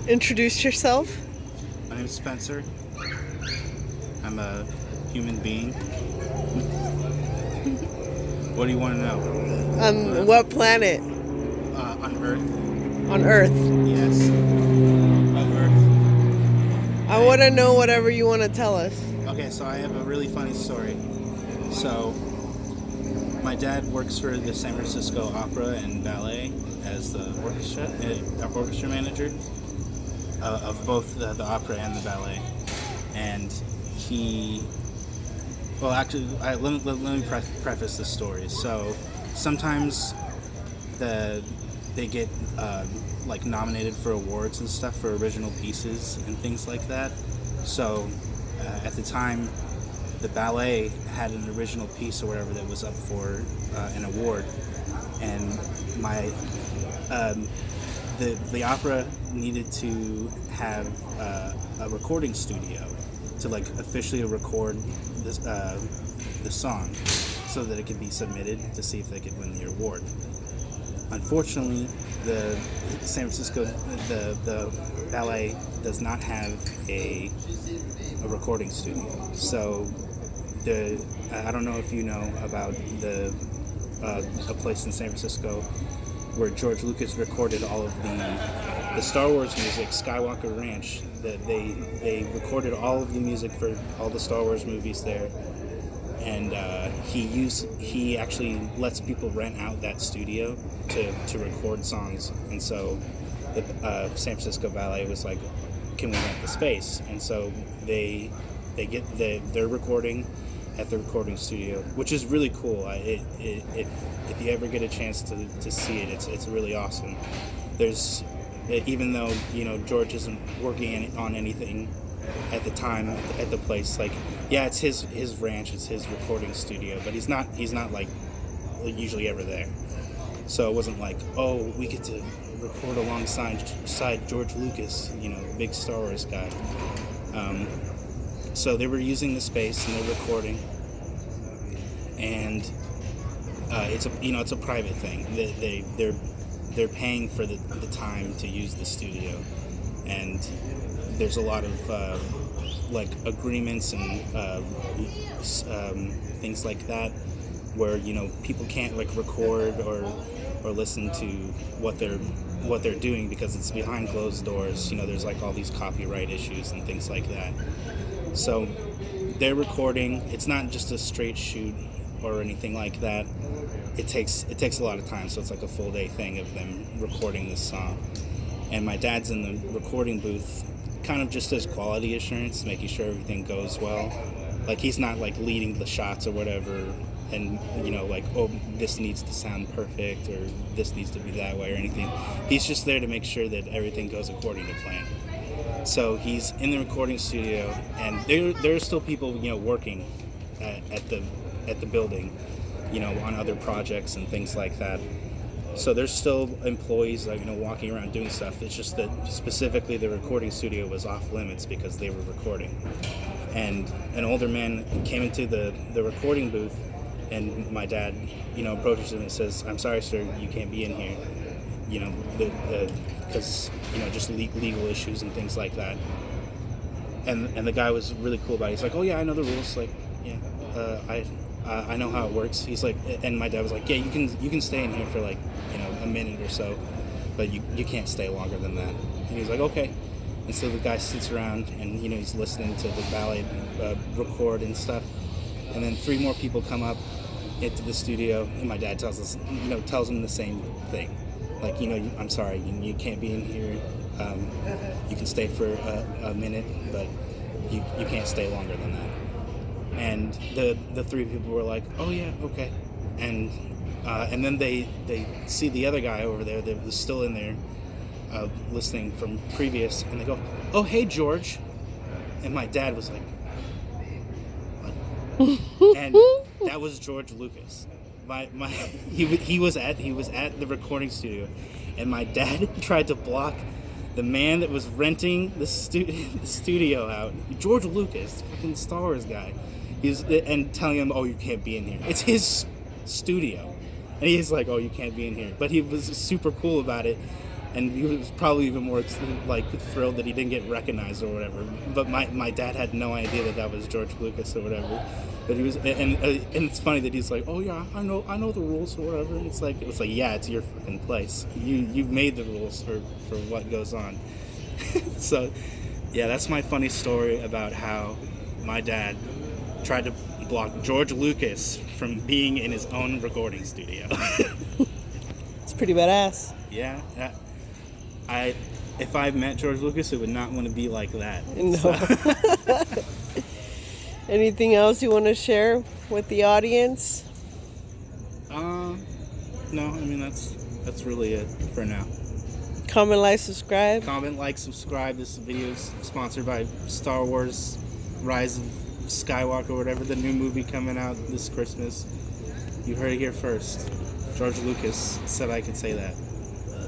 Introduce yourself. My name is Spencer. I'm a human being. What do you want to know? On what planet On Earth? on Earth? Yes. Of Earth. I want to know whatever you want to tell us. Okay, so I have a really funny story. So, my dad works for the San Francisco Opera and Ballet as the orchestra manager of both the opera and the ballet. And he Well, actually, let me preface the story. So, sometimes they get like nominated for awards and stuff for original pieces and things like that. So, at the time, the ballet had an original piece or whatever that was up for an award, and my the opera needed to have a recording studio to like officially record this the song so that it could be submitted to see if they could win the award. Unfortunately, the San Francisco the ballet does not have a recording studio. So I don't know if you know about a place in San Francisco where George Lucas recorded all of the Star Wars music, Skywalker Ranch. That they recorded all of the music for all the Star Wars movies there, and he actually lets people rent out that studio to record songs. And so the San Francisco Ballet was like, can we rent the space? And so they get they're recording at the recording studio, which is really cool. If you ever get a chance to see it, it's really awesome. There's Even though George isn't working on anything at the time at the place, like, yeah, it's his ranch, it's his recording studio, but he's not like usually ever there. So it wasn't like, oh, we get to record alongside George Lucas, big Star Wars guy. So they were using the space and they're recording, and it's a private thing. They're paying for the time to use the studio, and there's a lot of like agreements and things like that where people can't like record or listen to what they're doing because it's behind closed doors. There's like all these copyright issues and things like that. So they're recording. It's not just a straight shoot or anything like that. It takes a lot of time, so it's like a full day thing of them recording this song. And my dad's in the recording booth, kind of just as quality assurance, making sure everything goes well. Like, he's not like leading the shots or whatever, and like, oh, this needs to sound perfect or this needs to be that way or anything. He's just there to make sure that everything goes according to plan. So he's in the recording studio, and there are still people working at the building, on other projects and things like that. So there's still employees walking around doing stuff. It's just that specifically the recording studio was off limits because they were recording. And an older man came into the recording booth, and my dad approaches him and says, "I'm sorry, sir, you can't be in here, because just legal issues and things like that." And the guy was really cool about it. He's like, "Oh yeah, I know the rules. Like, yeah, I know how it works." He's like, and my dad was like, "Yeah, you can stay in here for like a minute or so, but you can't stay longer than that." And he was like, "Okay." And so the guy sits around and he's listening to the ballet record and stuff. And then 3 more people come up into the studio, and my dad tells him the same thing. Like, I'm sorry, you can't be in here. You can stay for a minute, but you can't stay longer than that. And the 3 people were like, "Oh yeah, okay." And then they see the other guy over there that was still in there listening from previous, and they go, "Oh, hey, George." And my dad was like, "What?" And that was George Lucas. He was at the recording studio, and my dad tried to block the man that was renting the studio out, George Lucas, fucking Star Wars guy. And telling him, "Oh, you can't be in here. It's his studio." And he's like, "Oh, you can't be in here." But he was super cool about it. and he was probably even more like thrilled that he didn't get recognized or whatever. But my dad had no idea that was George Lucas or whatever. But he was, and it's funny that he's like, oh yeah, I know the rules or whatever. And it's like yeah, it's your fucking place. You've made the rules for what goes on. So yeah, that's my funny story about how my dad tried to block George Lucas from being in his own recording studio. It's pretty badass. Yeah, if I met George Lucas, it would not want to be like that. No. So. Anything else you want to share with the audience? No, I mean that's really it for now. Comment, like, subscribe. Comment, like, subscribe. This video is sponsored by Star Wars Rise of Skywalker, or whatever, the new movie coming out this Christmas. You heard it here first. George Lucas said I could say that.